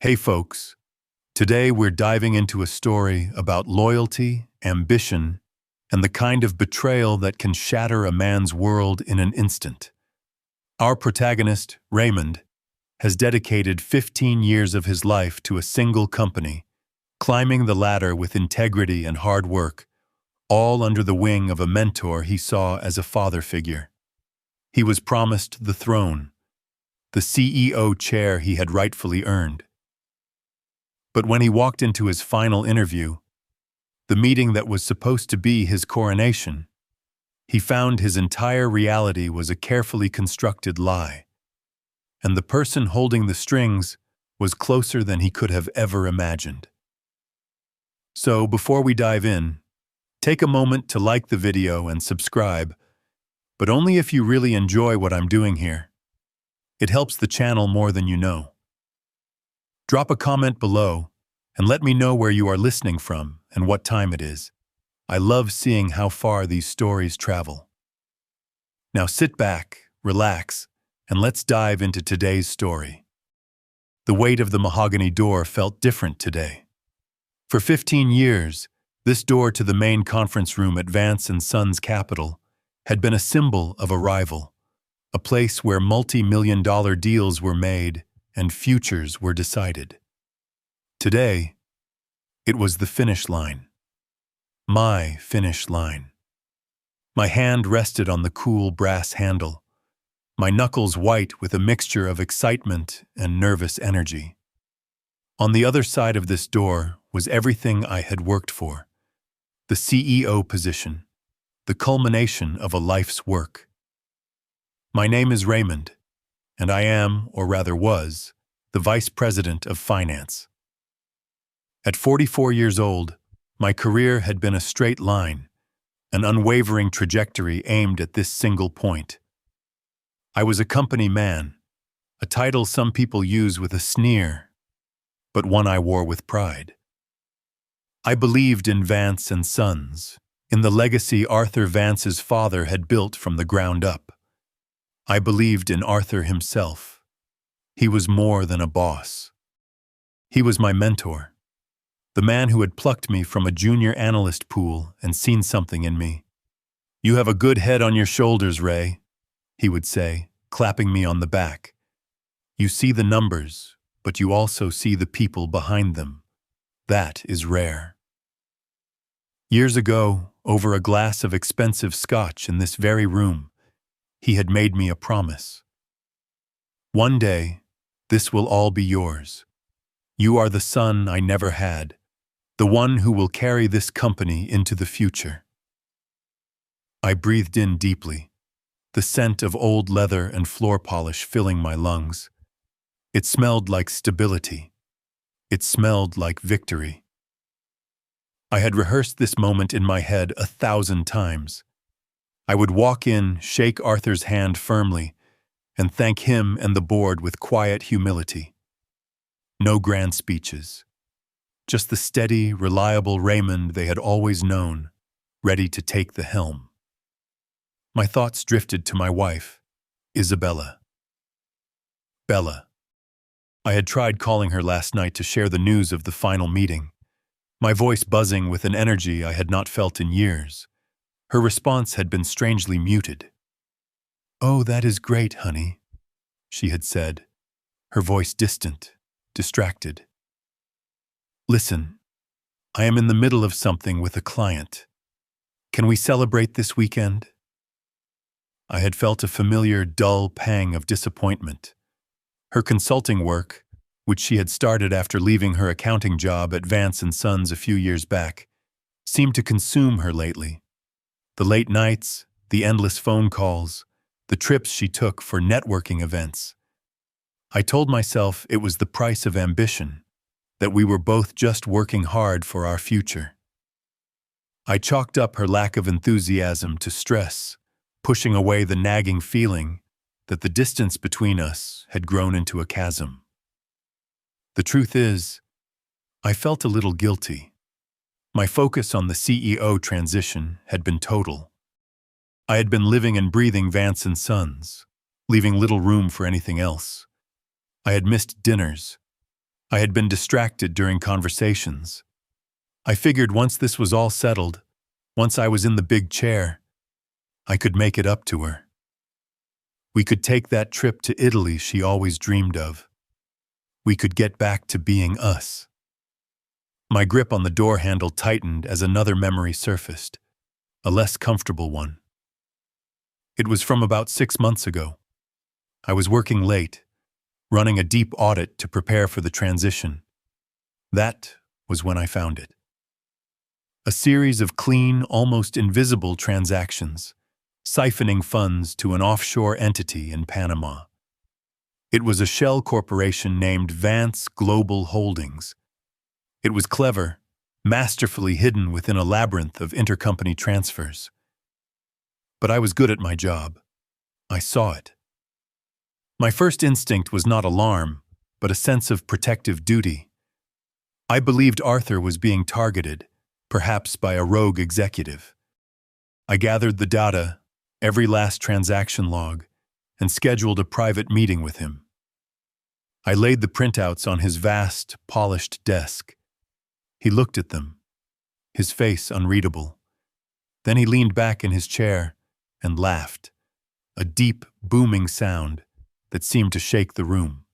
Hey folks, today we're diving into a story about loyalty, ambition, and the kind of betrayal that can shatter a man's world in an instant. Our protagonist, Raymond, has dedicated 15 years of his life to a single company, climbing the ladder with integrity and hard work, all under the wing of a mentor he saw as a father figure. He was promised the throne, the CEO chair he had rightfully earned. But when he walked into his final interview, the meeting that was supposed to be his coronation, he found his entire reality was a carefully constructed lie, and the person holding the strings was closer than he could have ever imagined. So before we dive in, take a moment to like the video and subscribe, but only if you really enjoy what I'm doing here. It helps the channel more than you know. Drop a comment below and let me know where you are listening from and what time it is. I love seeing how far these stories travel. Now sit back, relax, and let's dive into today's story. The weight of the mahogany door felt different today. For 15 years, this door to the main conference room at Vance & Sons Capital had been a symbol of arrival, a place where multi-million-dollar deals were made and futures were decided. Today, it was the finish line. My finish line. My hand rested on the cool brass handle, my knuckles white with a mixture of excitement and nervous energy. On the other side of this door was everything I had worked for. The CEO position, the culmination of a life's work. My name is Raymond, and I am, or rather was, the Vice President of Finance. At 44 years old, my career had been a straight line, an unwavering trajectory aimed at this single point. I was a company man, a title some people use with a sneer, but one I wore with pride. I believed in Vance & Sons, in the legacy Arthur Vance's father had built from the ground up. I believed in Arthur himself. He was more than a boss. He was my mentor, the man who had plucked me from a junior analyst pool and seen something in me. "You have a good head on your shoulders, Ray," he would say, clapping me on the back. "You see the numbers, but you also see the people behind them. That is rare." Years ago, over a glass of expensive scotch in this very room, he had made me a promise. "One day, this will all be yours. You are the son I never had, the one who will carry this company into the future." I breathed in deeply, the scent of old leather and floor polish filling my lungs. It smelled like stability. It smelled like victory. I had rehearsed this moment in my head 1,000 times. I would walk in, shake Arthur's hand firmly, and thank him and the board with quiet humility. No grand speeches. Just the steady, reliable Raymond they had always known, ready to take the helm. My thoughts drifted to my wife, Isabella. Bella. I had tried calling her last night to share the news of the final meeting, my voice buzzing with an energy I had not felt in years. Her response had been strangely muted. "Oh, that is great, honey," she had said, her voice distant, distracted. "Listen, I am in the middle of something with a client. Can we celebrate this weekend?" I had felt a familiar, dull pang of disappointment. Her consulting work, which she had started after leaving her accounting job at Vance & Sons a few years back, seemed to consume her lately. The late nights, the endless phone calls, the trips she took for networking events. I told myself it was the price of ambition, that we were both just working hard for our future. I chalked up her lack of enthusiasm to stress, pushing away the nagging feeling that the distance between us had grown into a chasm. The truth is, I felt a little guilty. My focus on the CEO transition had been total. I had been living and breathing Vance & Sons, leaving little room for anything else. I had missed dinners, I had been distracted during conversations. I figured once this was all settled, once I was in the big chair, I could make it up to her. We could take that trip to Italy she always dreamed of. We could get back to being us. My grip on the door handle tightened as another memory surfaced, a less comfortable one. It was from about 6 months ago. I was working late, running a deep audit to prepare for the transition. That was when I found it. A series of clean, almost invisible transactions, siphoning funds to an offshore entity in Panama. It was a shell corporation named Vance Global Holdings. It was clever, masterfully hidden within a labyrinth of intercompany transfers. But I was good at my job. I saw it. My first instinct was not alarm, but a sense of protective duty. I believed Arthur was being targeted, perhaps by a rogue executive. I gathered the data, every last transaction log, and scheduled a private meeting with him. I laid the printouts on his vast, polished desk. He looked at them, his face unreadable. Then he leaned back in his chair and laughed, a deep, booming sound that seemed to shake the room.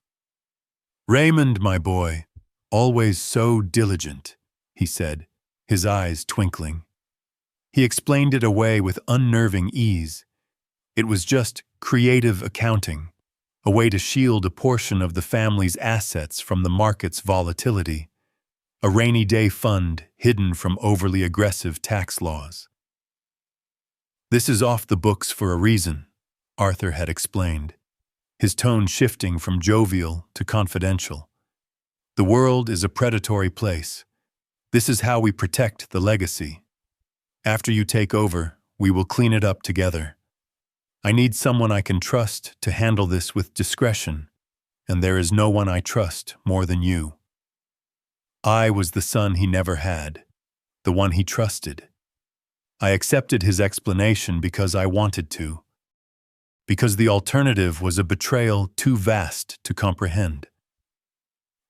"Raymond, my boy, always so diligent," he said, his eyes twinkling. He explained it away with unnerving ease. It was just creative accounting, a way to shield a portion of the family's assets from the market's volatility, a rainy day fund hidden from overly aggressive tax laws. "This is off the books for a reason," Arthur had explained, his tone shifting from jovial to confidential. "The world is a predatory place. This is how we protect the legacy. After you take over, we will clean it up together. I need someone I can trust to handle this with discretion, and there is no one I trust more than you." I was the son he never had, the one he trusted. I accepted his explanation because I wanted to, because the alternative was a betrayal too vast to comprehend.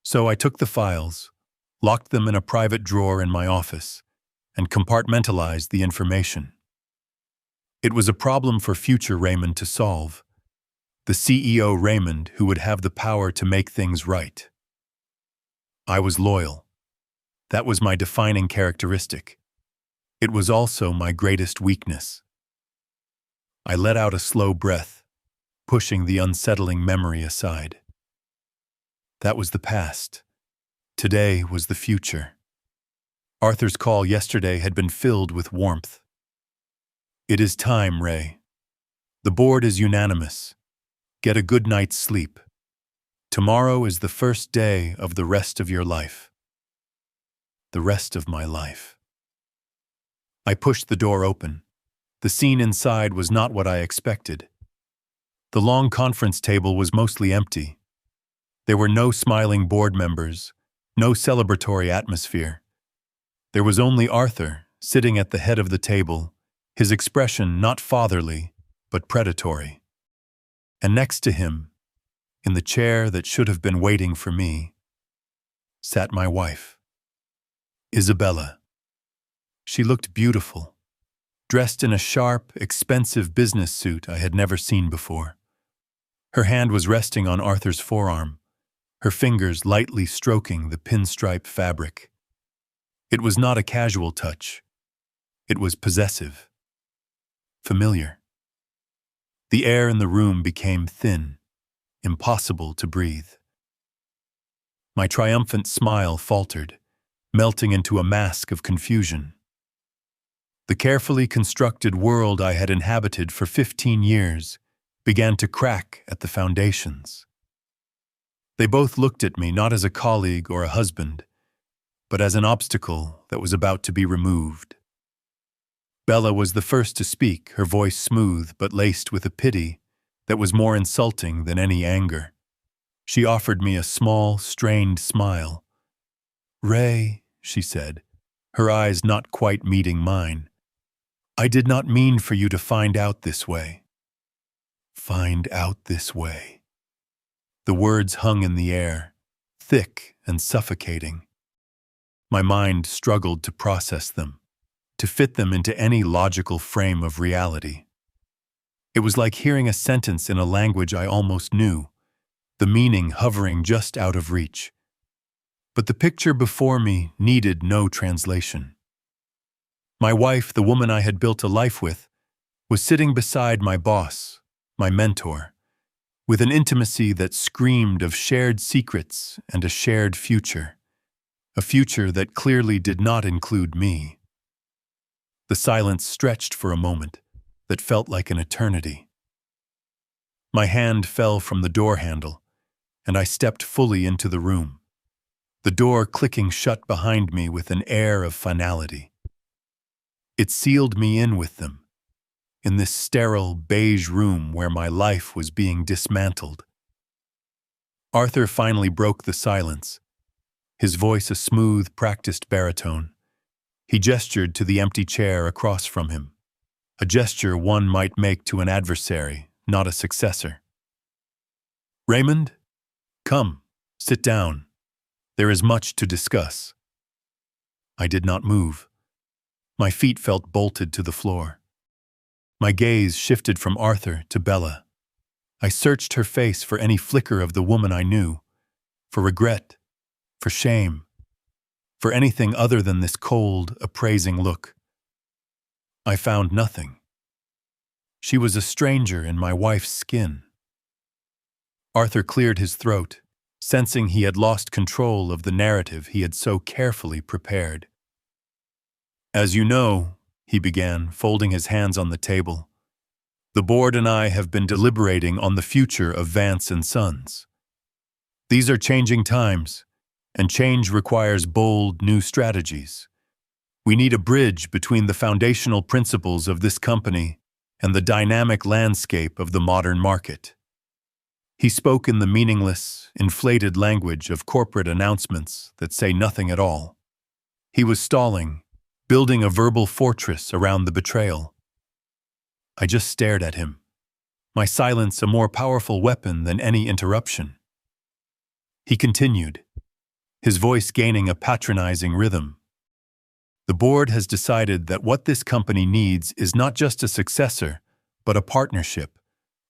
So I took the files, locked them in a private drawer in my office, and compartmentalized the information. It was a problem for future Raymond to solve, the CEO Raymond who would have the power to make things right. I was loyal. That was my defining characteristic. It was also my greatest weakness. I let out a slow breath, pushing the unsettling memory aside. That was the past. Today was the future. Arthur's call yesterday had been filled with warmth. "It is time, Ray. The board is unanimous. Get a good night's sleep. Tomorrow is the first day of the rest of your life." The rest of my life. I pushed the door open. The scene inside was not what I expected. The long conference table was mostly empty. There were no smiling board members, no celebratory atmosphere. There was only Arthur, sitting at the head of the table, his expression not fatherly, but predatory. And next to him, in the chair that should have been waiting for me, sat my wife, Isabella. She looked beautiful, dressed in a sharp, expensive business suit I had never seen before. Her hand was resting on Arthur's forearm, her fingers lightly stroking the pinstripe fabric. It was not a casual touch. It was possessive, familiar. The air in the room became thin, impossible to breathe. My triumphant smile faltered, melting into a mask of confusion. The carefully constructed world I had inhabited for 15 years began to crack at the foundations. They both looked at me not as a colleague or a husband, but as an obstacle that was about to be removed. Bella was the first to speak, her voice smooth but laced with a pity that was more insulting than any anger. She offered me a small, strained smile. "Ray," she said, her eyes not quite meeting mine, "I did not mean for you to find out this way." Find out this way. The words hung in the air, thick and suffocating. My mind struggled to process them, to fit them into any logical frame of reality. It was like hearing a sentence in a language I almost knew, the meaning hovering just out of reach. But the picture before me needed no translation. My wife, the woman I had built a life with, was sitting beside my boss, my mentor, with an intimacy that screamed of shared secrets and a shared future, a future that clearly did not include me. The silence stretched for a moment that felt like an eternity. My hand fell from the door handle, and I stepped fully into the room, the door clicking shut behind me with an air of finality. It sealed me in with them, in this sterile, beige room where my life was being dismantled. Arthur finally broke the silence, his voice a smooth, practiced baritone. He gestured to the empty chair across from him, a gesture one might make to an adversary, not a successor. "Raymond, come, sit down. There is much to discuss." I did not move. My feet felt bolted to the floor. My gaze shifted from Arthur to Bella. I searched her face for any flicker of the woman I knew, for regret, for shame, for anything other than this cold, appraising look. I found nothing. She was a stranger in my wife's skin. Arthur cleared his throat, sensing he had lost control of the narrative he had so carefully prepared. "As you know," he began, folding his hands on the table, "the board and I have been deliberating on the future of Vance and Sons. These are changing times, and change requires bold, new strategies. We need a bridge between the foundational principles of this company and the dynamic landscape of the modern market." He spoke in the meaningless, inflated language of corporate announcements that say nothing at all. He was stalling, building a verbal fortress around the betrayal. I just stared at him, my silence a more powerful weapon than any interruption. He continued, his voice gaining a patronizing rhythm. "The board has decided that what this company needs is not just a successor, but a partnership,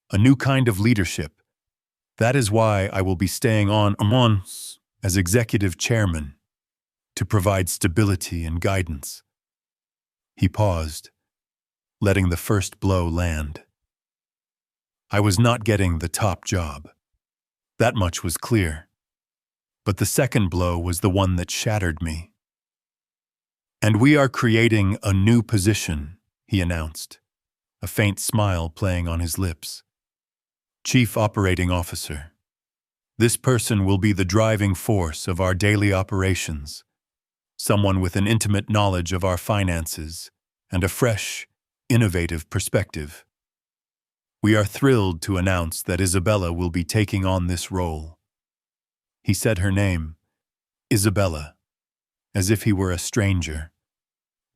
a new kind of leadership. That is why I will be staying on as executive chairman, to provide stability and guidance." He paused, letting the first blow land. I was not getting the top job. That much was clear. But the second blow was the one that shattered me. "And we are creating a new position," he announced, a faint smile playing on his lips. "Chief Operating Officer. This person will be the driving force of our daily operations, someone with an intimate knowledge of our finances and a fresh, innovative perspective. We are thrilled to announce that Isabella will be taking on this role." He said her name, Isabella, as if he were a stranger,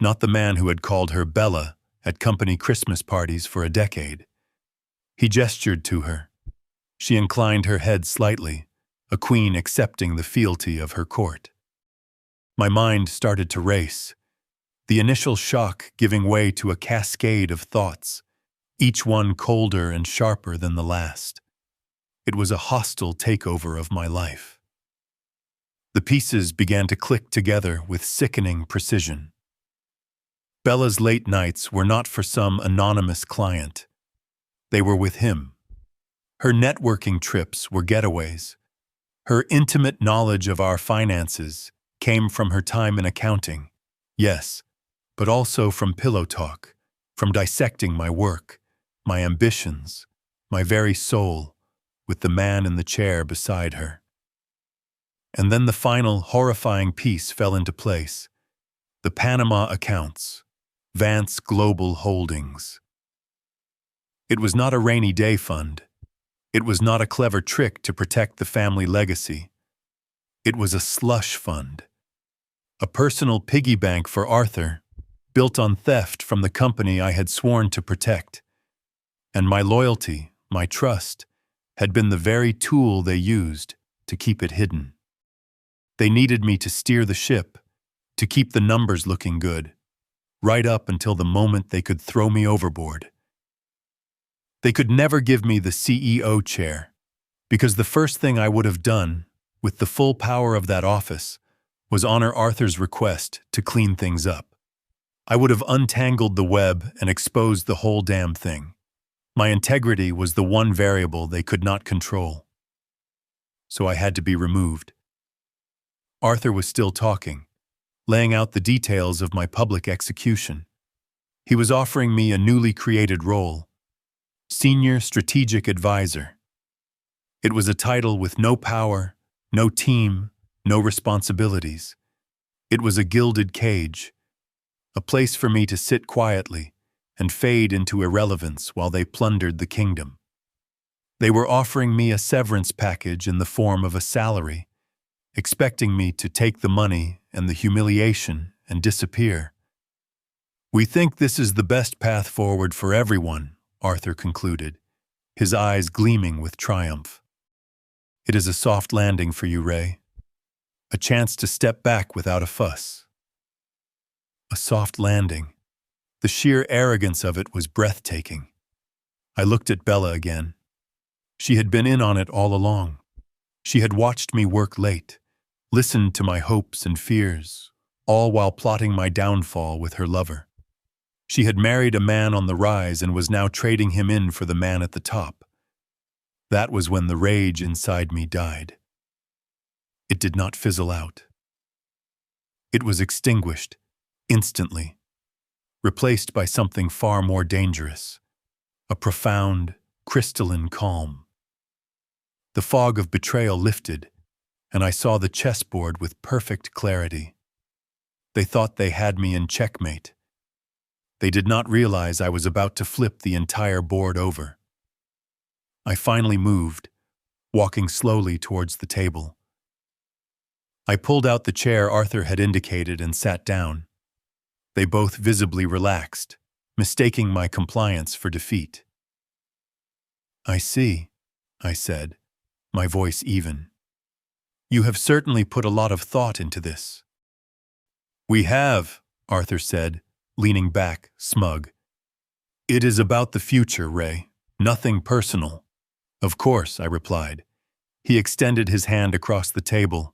not the man who had called her Bella at company Christmas parties for a decade. He gestured to her. She inclined her head slightly, a queen accepting the fealty of her court. My mind started to race, the initial shock giving way to a cascade of thoughts, each one colder and sharper than the last. It was a hostile takeover of my life. The pieces began to click together with sickening precision. Bella's late nights were not for some anonymous client. They were with him. Her networking trips were getaways. Her intimate knowledge of our finances came from her time in accounting, yes, but also from pillow talk, from dissecting my work, my ambitions, my very soul, with the man in the chair beside her. And then the final horrifying piece fell into place. The Panama accounts, Vance Global Holdings. It was not a rainy day fund. It was not a clever trick to protect the family legacy. It was a slush fund. A personal piggy bank for Arthur, built on theft from the company I had sworn to protect. And my loyalty, my trust, had been the very tool they used to keep it hidden. They needed me to steer the ship, to keep the numbers looking good, right up until the moment they could throw me overboard. They could never give me the CEO chair, because the first thing I would have done, with the full power of that office, was honor Arthur's request to clean things up. I would have untangled the web and exposed the whole damn thing. My integrity was the one variable they could not control. So I had to be removed. Arthur was still talking, laying out the details of my public execution. He was offering me a newly created role, Senior Strategic Advisor. It was a title with no power, no team, no responsibilities. It was a gilded cage, a place for me to sit quietly and fade into irrelevance while they plundered the kingdom. They were offering me a severance package in the form of a salary, expecting me to take the money and the humiliation and disappear. "We think this is the best path forward for everyone," Arthur concluded, his eyes gleaming with triumph. "It is a soft landing for you, Ray. A chance to step back without a fuss." A soft landing. The sheer arrogance of it was breathtaking. I looked at Bella again. She had been in on it all along. She had watched me work late, listened to my hopes and fears, all while plotting my downfall with her lover. She had married a man on the rise and was now trading him in for the man at the top. That was when the rage inside me died. It did not fizzle out. It was extinguished, instantly, replaced by something far more dangerous, a profound, crystalline calm. The fog of betrayal lifted, and I saw the chessboard with perfect clarity. They thought they had me in checkmate. They did not realize I was about to flip the entire board over. I finally moved, walking slowly towards the table. I pulled out the chair Arthur had indicated and sat down. They both visibly relaxed, mistaking my compliance for defeat. "I see," I said, my voice even. "You have certainly put a lot of thought into this." "We have," Arthur said, leaning back, smug. "It is about the future, Ray, nothing personal." "Of course," I replied. He extended his hand across the table,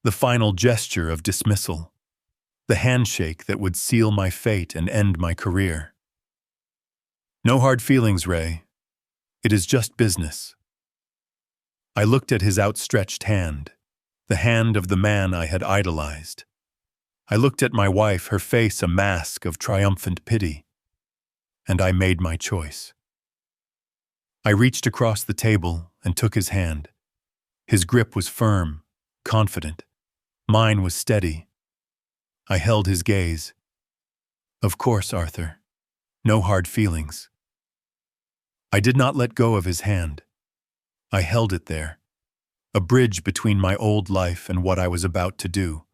the final gesture of dismissal, the handshake that would seal my fate and end my career. "No hard feelings, Ray. It is just business." I looked at his outstretched hand, the hand of the man I had idolized. I looked at my wife, her face a mask of triumphant pity, and I made my choice. I reached across the table and took his hand. His grip was firm, confident. Mine was steady. I held his gaze. "Of course, Arthur. No hard feelings." I did not let go of his hand. I held it there, a bridge between my old life and what I was about to do.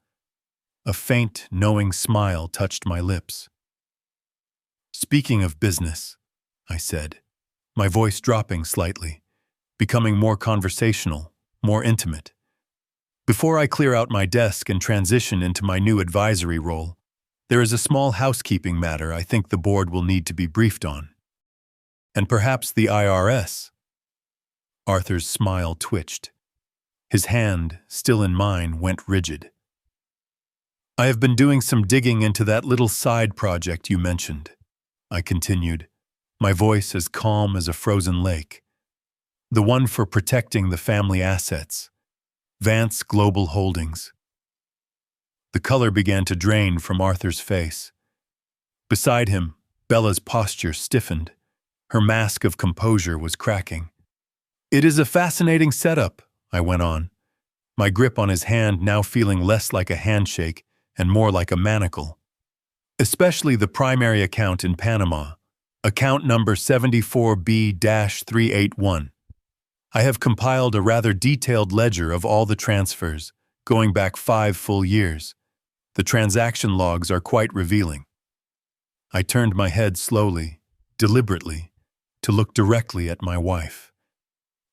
A faint, knowing smile touched my lips. "Speaking of business," I said, my voice dropping slightly, becoming more conversational, more intimate. "Before I clear out my desk and transition into my new advisory role, there is a small housekeeping matter I think the board will need to be briefed on. And perhaps the IRS." Arthur's smile twitched. His hand, still in mine, went rigid. "I have been doing some digging into that little side project you mentioned," I continued, my voice as calm as a frozen lake. "The one for protecting the family assets. Vance Global Holdings." The color began to drain from Arthur's face. Beside him, Bella's posture stiffened. Her mask of composure was cracking. "It is a fascinating setup," I went on, my grip on his hand now feeling less like a handshake and more like a manacle. "Especially the primary account in Panama, account number 74B-381. I have compiled a rather detailed ledger of all the transfers, going back 5 full years. The transaction logs are quite revealing." I turned my head slowly, deliberately, to look directly at my wife.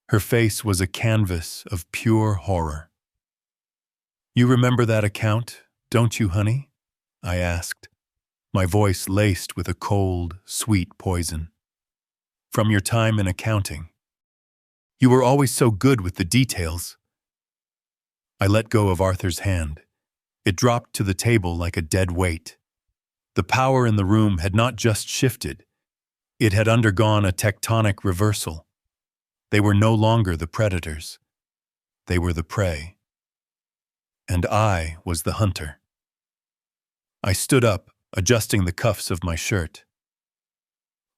Her face was a canvas of pure horror. You remember that account, don't you, honey? I asked, my voice laced with a cold, sweet poison. From your time in accounting. You were always so good with the details. I let go of Arthur's hand. It dropped to the table like a dead weight. The power in the room had not just shifted. It had undergone a tectonic reversal. They were no longer the predators. They were the prey. And I was the hunter. I stood up, adjusting the cuffs of my shirt.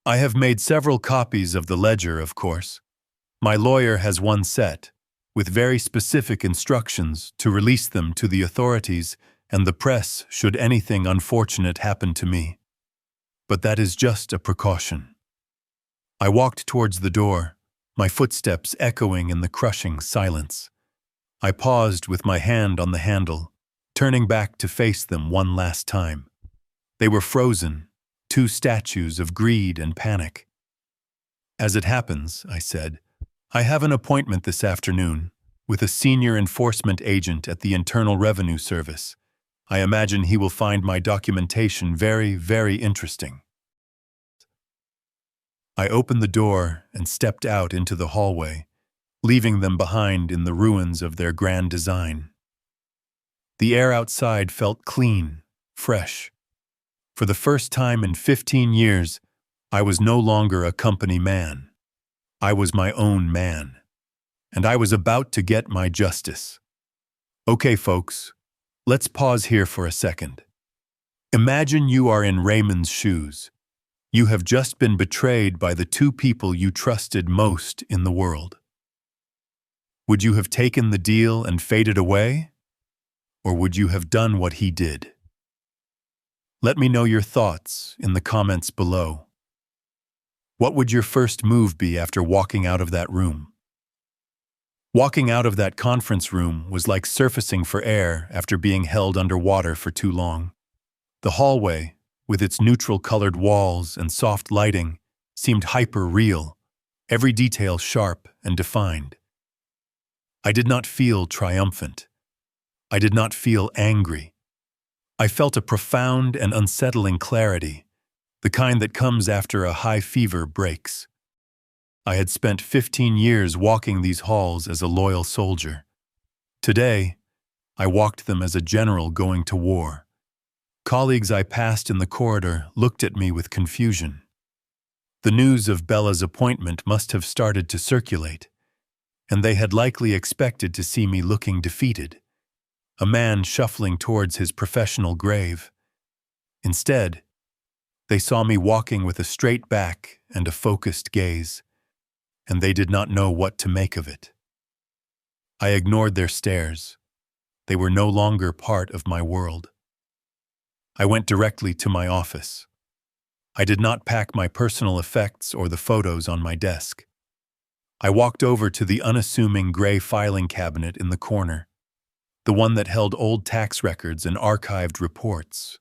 I have made several copies of the ledger, of course. My lawyer has one set, with very specific instructions to release them to the authorities and the press should anything unfortunate happen to me. But that is just a precaution. I walked towards the door, my footsteps echoing in the crushing silence. I paused with my hand on the handle, turning back to face them one last time. They were frozen, two statues of greed and panic. As it happens, I said, I have an appointment this afternoon with a senior enforcement agent at the Internal Revenue Service. I imagine he will find my documentation very, very interesting. I opened the door and stepped out into the hallway, leaving them behind in the ruins of their grand design. The air outside felt clean, fresh. For the first time in 15 years, I was no longer a company man. I was my own man. And I was about to get my justice. Okay, folks, let's pause here for a second. Imagine you are in Raymond's shoes. You have just been betrayed by the two people you trusted most in the world. Would you have taken the deal and faded away? Or would you have done what he did? Let me know your thoughts in the comments below. What would your first move be after walking out of that room? Walking out of that conference room was like surfacing for air after being held underwater for too long. The hallway, with its neutral-colored walls and soft lighting, seemed hyper-real, every detail sharp and defined. I did not feel triumphant. I did not feel angry. I felt a profound and unsettling clarity, the kind that comes after a high fever breaks. I had spent 15 years walking these halls as a loyal soldier. Today, I walked them as a general going to war. Colleagues I passed in the corridor looked at me with confusion. The news of Bella's appointment must have started to circulate, and they had likely expected to see me looking defeated, a man shuffling towards his professional grave. Instead, they saw me walking with a straight back and a focused gaze, and they did not know what to make of it. I ignored their stares. They were no longer part of my world. I went directly to my office. I did not pack my personal effects or the photos on my desk. I walked over to the unassuming gray filing cabinet in the corner, the one that held old tax records and archived reports.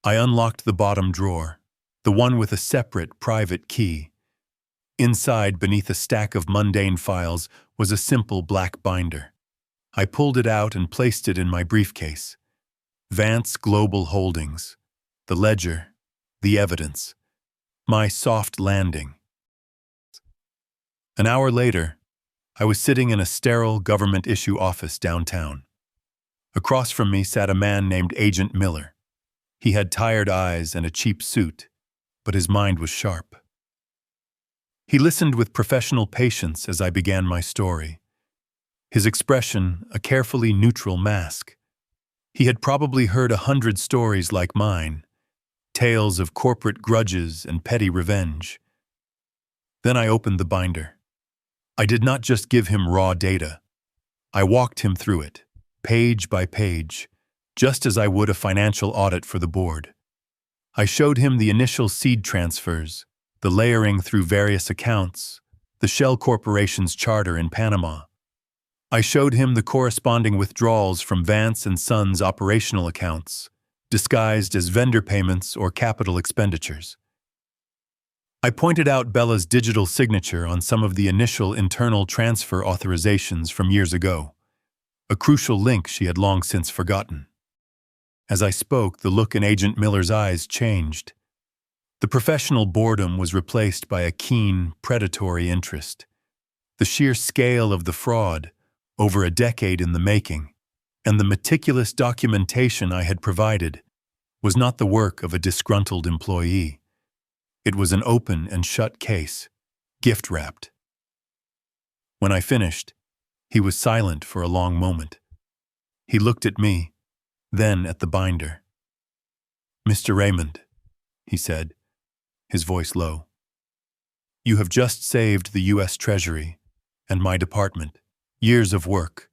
I unlocked the bottom drawer, the one with a separate private key. Inside, beneath a stack of mundane files, was a simple black binder. I pulled it out and placed it in my briefcase. Vance Global Holdings, the ledger, the evidence, my soft landing. An hour later, I was sitting in a sterile government-issue office downtown. Across from me sat a man named Agent Miller. He had tired eyes and a cheap suit, but his mind was sharp. He listened with professional patience as I began my story. His expression, a carefully neutral mask. He had probably heard 100 stories like mine, tales of corporate grudges and petty revenge. Then I opened the binder. I did not just give him raw data. I walked him through it, page by page, just as I would a financial audit for the board. I showed him the initial seed transfers, the layering through various accounts, the shell corporation's charter in Panama. I showed him the corresponding withdrawals from Vance and Sons' operational accounts, disguised as vendor payments or capital expenditures. I pointed out Bella's digital signature on some of the initial internal transfer authorizations from years ago. a crucial link she had long since forgotten. As I spoke, the look in Agent Miller's eyes changed. The professional boredom was replaced by a keen, predatory interest. The sheer scale of the fraud, over a decade in the making, and the meticulous documentation I had provided, was not the work of a disgruntled employee. It was an open and shut case, gift-wrapped. When I finished, he was silent for a long moment. He looked at me, then at the binder. "Mr. Raymond," he said, his voice low, "you have just saved the U.S. Treasury and my department years of work.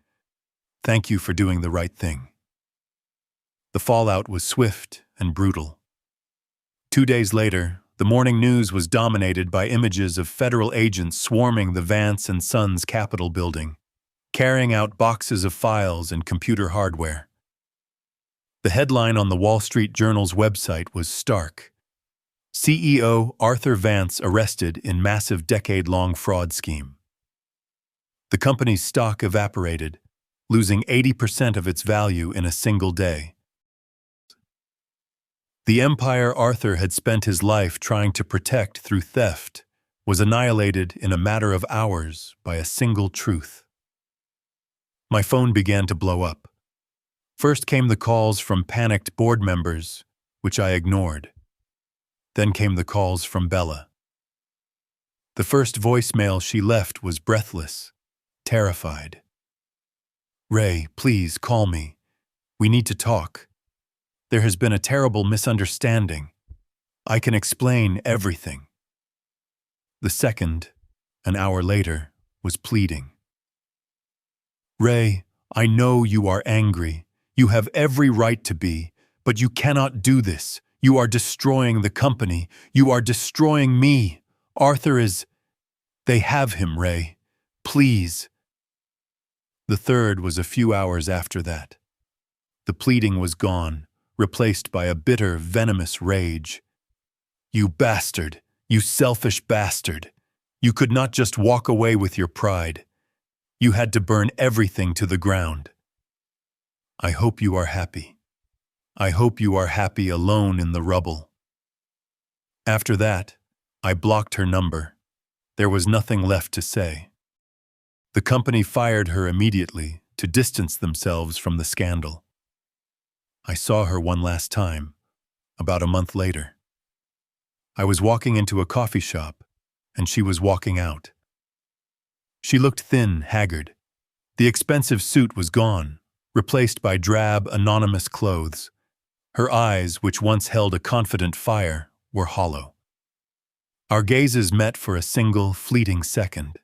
Thank you for doing the right thing." The fallout was swift and brutal. 2 days later, the morning news was dominated by images of federal agents swarming the Vance and Sons Capitol building, carrying out boxes of files and computer hardware. The headline on the Wall Street Journal's website was stark: CEO Arthur Vance arrested in massive decade-long fraud scheme. The company's stock evaporated, losing 80% of its value in a single day. The empire Arthur had spent his life trying to protect through theft was annihilated in a matter of hours by a single truth. My phone began to blow up. First came the calls from panicked board members, which I ignored. Then came the calls from Bella. The first voicemail she left was breathless, terrified. "Ray, please call me. We need to talk. There has been a terrible misunderstanding. I can explain everything." The second, an hour later, was pleading. "Ray, I know you are angry. You have every right to be, but you cannot do this. You are destroying the company. You are destroying me. Arthur is... They have him, Ray. Please." The third was a few hours after that. The pleading was gone, replaced by a bitter, venomous rage. "You bastard! You selfish bastard! You could not just walk away with your pride. You had to burn everything to the ground. I hope you are happy. I hope you are happy alone in the rubble." After that, I blocked her number. There was nothing left to say. The company fired her immediately to distance themselves from the scandal. I saw her one last time, about a month later. I was walking into a coffee shop, and she was walking out. She looked thin, haggard. The expensive suit was gone, replaced by drab, anonymous clothes. Her eyes, which once held a confident fire, were hollow. Our gazes met for a single, fleeting second.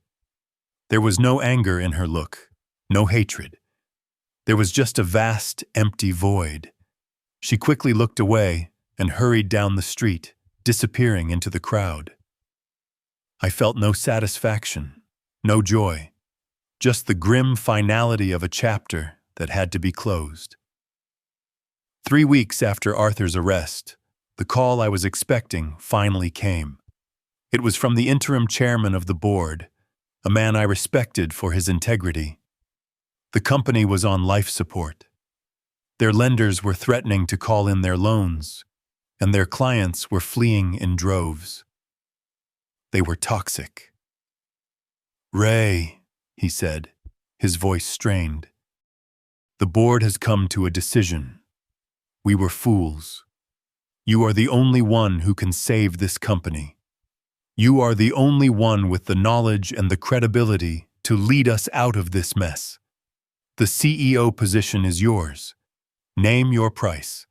There was no anger in her look, no hatred. There was just a vast, empty void. She quickly looked away and hurried down the street, disappearing into the crowd. I felt no satisfaction, no joy, just the grim finality of a chapter that had to be closed. 3 weeks after Arthur's arrest, the call I was expecting finally came. It was from the interim chairman of the board, a man I respected for his integrity. The company was on life support. Their lenders were threatening to call in their loans, and their clients were fleeing in droves. They were toxic. "Ray," he said, his voice strained, "the board has come to a decision. We were fools. You are the only one who can save this company. You are the only one with the knowledge and the credibility to lead us out of this mess. The CEO position is yours. Name your price."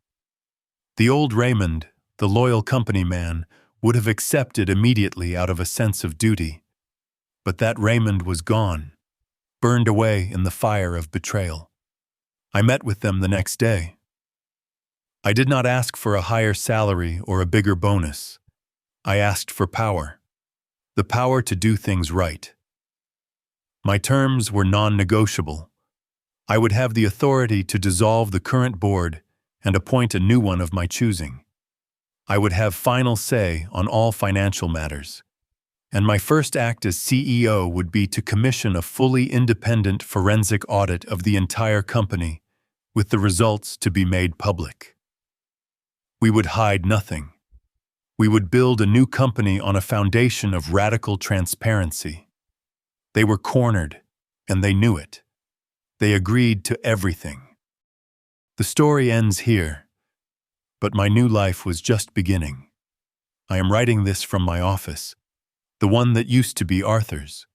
The old Raymond, the loyal company man, would have accepted immediately out of a sense of duty. But that Raymond was gone, burned away in the fire of betrayal. I met with them the next day. I did not ask for a higher salary or a bigger bonus. I asked for power, the power to do things right. My terms were non-negotiable. I would have the authority to dissolve the current board and appoint a new one of my choosing. I would have final say on all financial matters, and my first act as CEO would be to commission a fully independent forensic audit of the entire company, with the results to be made public. We would hide nothing. We would build a new company on a foundation of radical transparency. They were cornered, and they knew it. They agreed to everything. The story ends here, but my new life was just beginning. I am writing this from my office, the one that used to be Arthur's.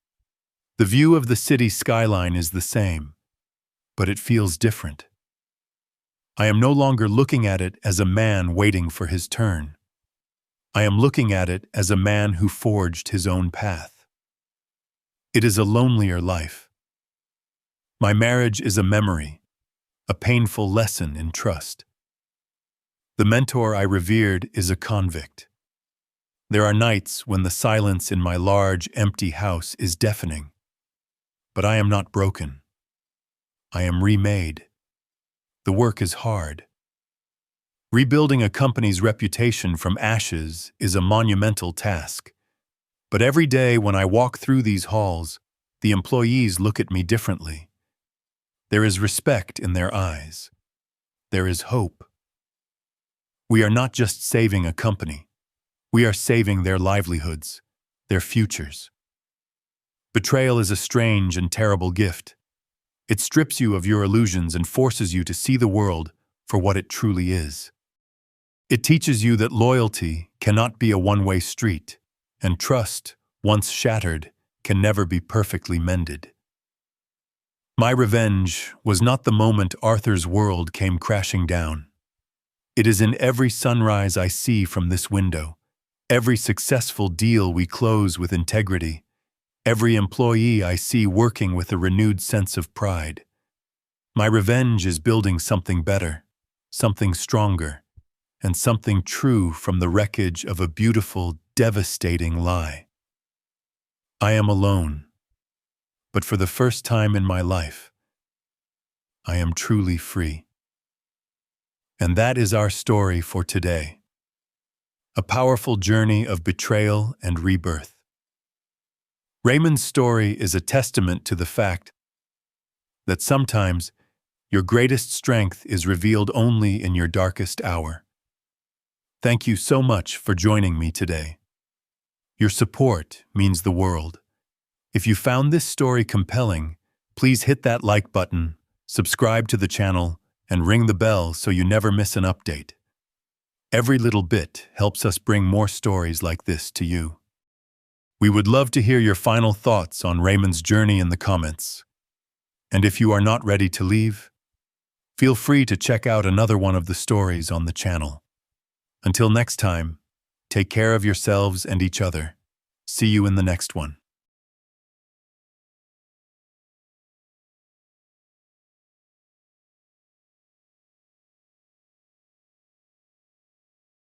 The view of the city skyline is the same, but it feels different. I am no longer looking at it as a man waiting for his turn. I am looking at it as a man who forged his own path. It is a lonelier life. My marriage is a memory, a painful lesson in trust. The mentor I revered is a convict. There are nights when the silence in my large, empty house is deafening. But I am not broken. I am remade. The work is hard. Rebuilding a company's reputation from ashes is a monumental task. But every day when I walk through these halls, the employees look at me differently. There is respect in their eyes. There is hope. We are not just saving a company. We are saving their livelihoods, their futures. Betrayal is a strange and terrible gift. It strips you of your illusions and forces you to see the world for what it truly is. It teaches you that loyalty cannot be a one-way street, and trust, once shattered, can never be perfectly mended. My revenge was not the moment Arthur's world came crashing down. It is in every sunrise I see from this window, every successful deal we close with integrity, every employee I see working with a renewed sense of pride. My revenge is building something better, something stronger, and something true from the wreckage of a beautiful, devastating lie. I am alone, but for the first time in my life, I am truly free. And that is our story for today. A powerful journey of betrayal and rebirth. Raymond's story is a testament to the fact that sometimes your greatest strength is revealed only in your darkest hour. Thank you so much for joining me today. Your support means the world. If you found this story compelling, please hit that like button, subscribe to the channel, and ring the bell so you never miss an update. Every little bit helps us bring more stories like this to you. We would love to hear your final thoughts on Raymond's journey in the comments. And if you are not ready to leave, feel free to check out another one of the stories on the channel. Until next time, take care of yourselves and each other. See you in the next one.